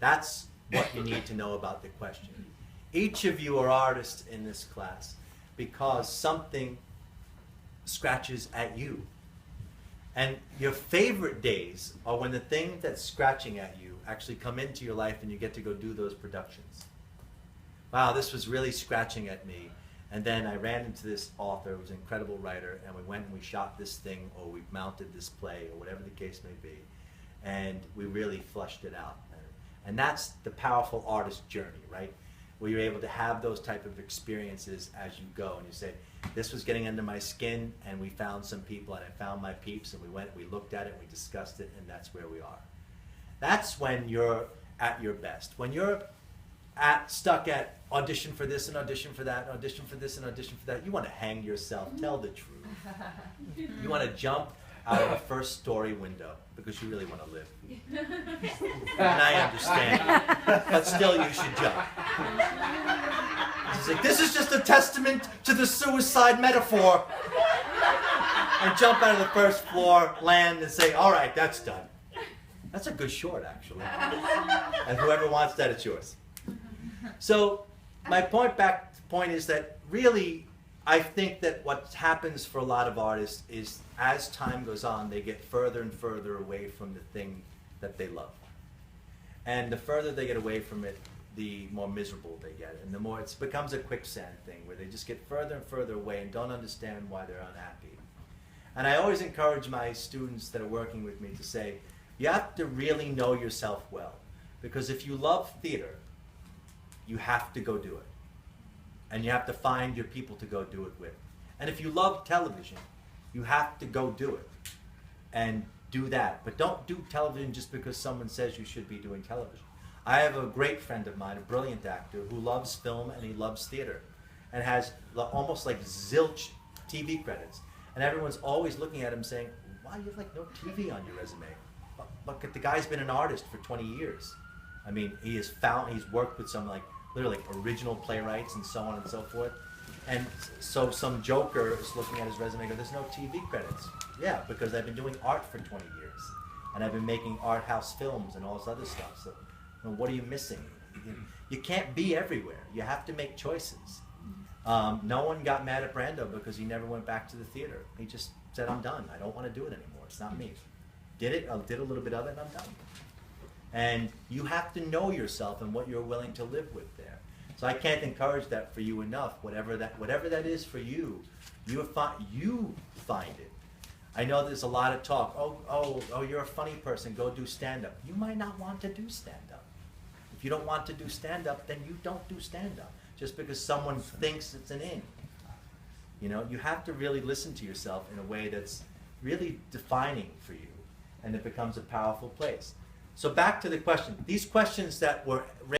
That's what you need to know about the question. Each of you are artists in this class because something scratches at you. And your favorite days are when the thing that's scratching at you actually come into your life and you get to go do those productions. Wow, this was really scratching at me. And then I ran into this author who was an incredible writer, and we went and we shot this thing, or we mounted this play, or whatever the case may be. And we really flushed it out. And that's the powerful artist journey, right? Where you're able to have those type of experiences as you go. And you say, this was getting under my skin, and we found some people, and I found my peeps, and we went, we looked at it, and we discussed it, and that's where we are. That's when you're at your best. When you're stuck at audition for this and audition for that, audition for this and audition for that, you want to hang yourself, tell the truth. You want to jump out of a first story window because you really want to live. And I understand, but still you should jump. It's like, this is just a testament to the suicide metaphor. And jump out of the first floor, land, and say, all right, that's done. That's a good short, actually. And whoever wants that, it's yours. So my point is that really, I think that what happens for a lot of artists is as time goes on, they get further and further away from the thing that they love. And the further they get away from it, the more miserable they get. And the more it becomes a quicksand thing where they just get further and further away and don't understand why they're unhappy. And I always encourage my students that are working with me to say, you have to really know yourself well. Because if you love theater, you have to go do it. And you have to find your people to go do it with. And if you love television, you have to go do it. And do that. But don't do television just because someone says you should be doing television. I have a great friend of mine, a brilliant actor, who loves film and he loves theater. And has almost like zilch TV credits. And everyone's always looking at him saying, why you have like no TV on your resume? But the guy's been an artist for 20 years. I mean, he's worked with some like literally original playwrights and so on and so forth. And so some joker is looking at his resume and goes, there's no TV credits. Yeah, because I've been doing art for 20 years. And I've been making art house films and all this other stuff. So what are you missing? You can't be everywhere. You have to make choices. No one got mad at Brando because he never went back to the theater. He just said, I'm done. I don't want to do it anymore. It's not me. Did a little bit of it, and I'm done. And you have to know yourself and what you're willing to live with there. So I can't encourage that for you enough. Whatever that is for you, you find it. I know there's a lot of talk. Oh, you're a funny person. Go do stand-up. You might not want to do stand-up. If you don't want to do stand-up, then you don't do stand-up. Just because someone thinks it's an in. You know, you have to really listen to yourself in a way that's really defining for you, and it becomes a powerful place. So back to the question. These questions that were